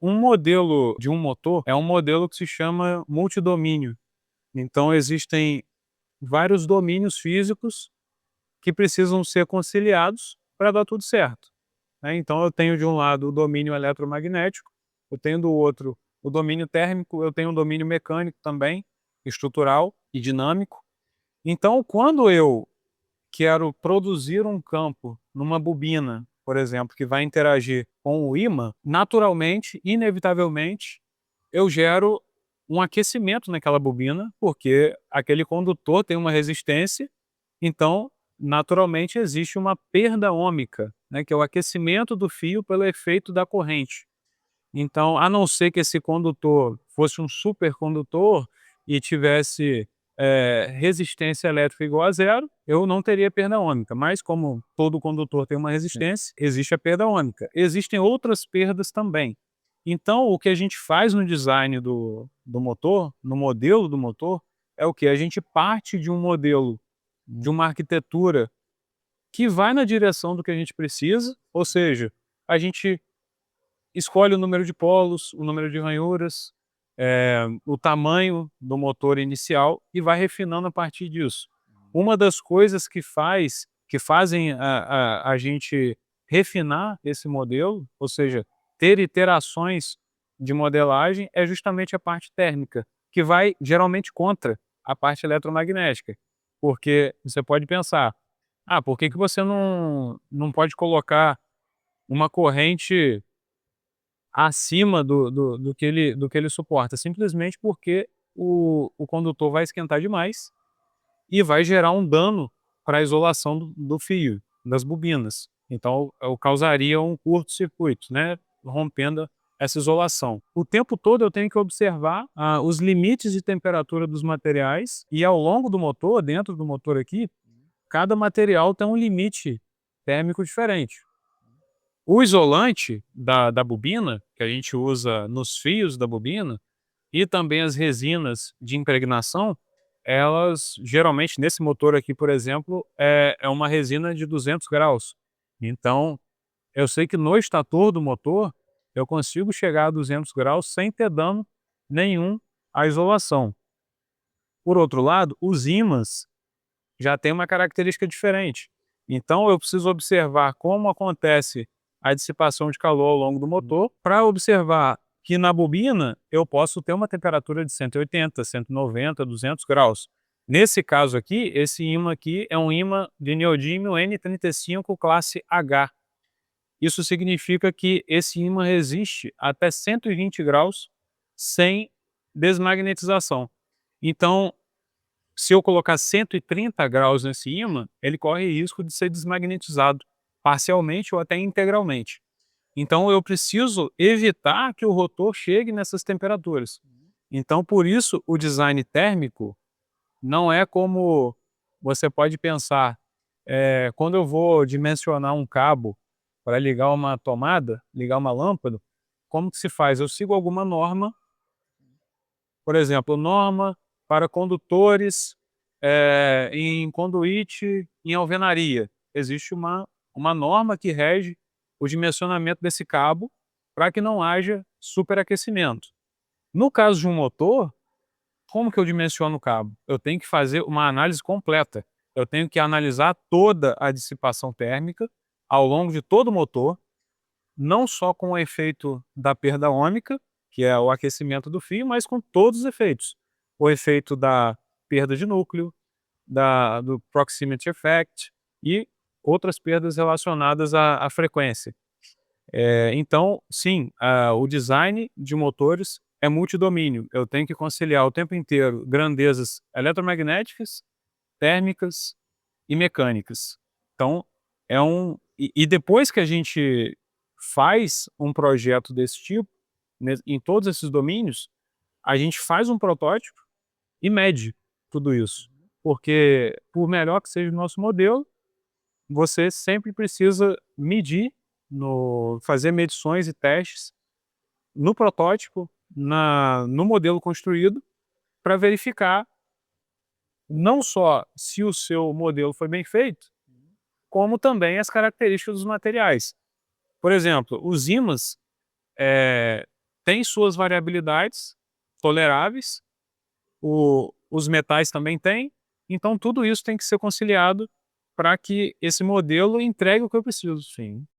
Um modelo de um motor é um modelo que se chama multidomínio. Então existem vários domínios físicos que precisam ser conciliados para dar tudo certo, né. Então eu tenho de um lado o domínio eletromagnético, eu tenho do outro o domínio térmico, eu tenho um domínio mecânico também, estrutural e dinâmico. Então quando eu quero produzir um campo numa bobina, por exemplo, que vai interagir com o ímã, naturalmente, inevitavelmente, eu gero um aquecimento naquela bobina, porque aquele condutor tem uma resistência, então, naturalmente, existe uma perda ôhmica, né, que é o aquecimento do fio pelo efeito da corrente. Então, a não ser que esse condutor fosse um supercondutor e tivesse, resistência elétrica igual a zero, eu não teria perda ôhmica, mas como todo condutor tem uma Sim. resistência, existe a perda ôhmica. Existem outras perdas também. Então, o que a gente faz no design do motor, no modelo do motor, é o que? A gente parte de um modelo, de uma arquitetura que vai na direção do que a gente precisa, ou seja, a gente escolhe o número de polos, o número de ranhuras, o tamanho do motor inicial e vai refinando a partir disso. Uma das coisas que fazem a gente refinar esse modelo, ou seja, ter iterações de modelagem, é justamente a parte térmica, que vai geralmente contra a parte eletromagnética. Porque você pode pensar: "Ah, por que que você não pode colocar uma corrente acima do que ele suporta?" Simplesmente porque o condutor vai esquentar demais e vai gerar um dano para a isolação do fio, das bobinas. Então, eu causaria um curto-circuito, né, rompendo essa isolação. O tempo todo eu tenho que observar, os limites de temperatura dos materiais e ao longo do motor, dentro do motor aqui, cada material tem um limite térmico diferente. O isolante da bobina, que a gente usa nos fios da bobina, e também as resinas de impregnação, elas geralmente nesse motor aqui, por exemplo, é uma resina de 200 graus. Então, eu sei que no estator do motor, eu consigo chegar a 200 graus sem ter dano nenhum à isolação. Por outro lado, os ímãs já têm uma característica diferente. Então eu preciso observar como acontece a dissipação de calor ao longo do motor, para observar que na bobina eu posso ter uma temperatura de 180, 190, 200 graus. Nesse caso aqui, esse ímã aqui é um ímã de neodímio N35 classe H. Isso significa que esse ímã resiste até 120 graus sem desmagnetização. Então, se eu colocar 130 graus nesse ímã, ele corre risco de ser desmagnetizado, parcialmente ou até integralmente. Então eu preciso evitar que o rotor chegue nessas temperaturas. Então por isso o design térmico não é como você pode pensar, quando eu vou dimensionar um cabo para ligar uma tomada, ligar uma lâmpada, como que se faz? Eu sigo alguma norma, por exemplo, norma para condutores, em conduíte em alvenaria. Existe uma norma que rege o dimensionamento desse cabo para que não haja superaquecimento. No caso de um motor, como que eu dimensiono o cabo? Eu tenho que fazer uma análise completa. Eu tenho que analisar toda a dissipação térmica ao longo de todo o motor, não só com o efeito da perda ôhmica, que é o aquecimento do fio, mas com todos os efeitos. O efeito da perda de núcleo, do proximity effect e outras perdas relacionadas à frequência. Então, sim, o design de motores é multidomínio. Eu tenho que conciliar o tempo inteiro grandezas eletromagnéticas, térmicas e mecânicas. Então, e depois que a gente faz um projeto desse tipo, em todos esses domínios, a gente faz um protótipo e mede tudo isso. Porque, por melhor que seja o nosso modelo, você sempre precisa medir, fazer medições e testes no protótipo, no modelo construído, para verificar não só se o seu modelo foi bem feito, como também as características dos materiais. Por exemplo, os ímãs, tem suas variabilidades toleráveis, os metais também têm, então tudo isso tem que ser conciliado para que esse modelo entregue o que eu preciso. Sim.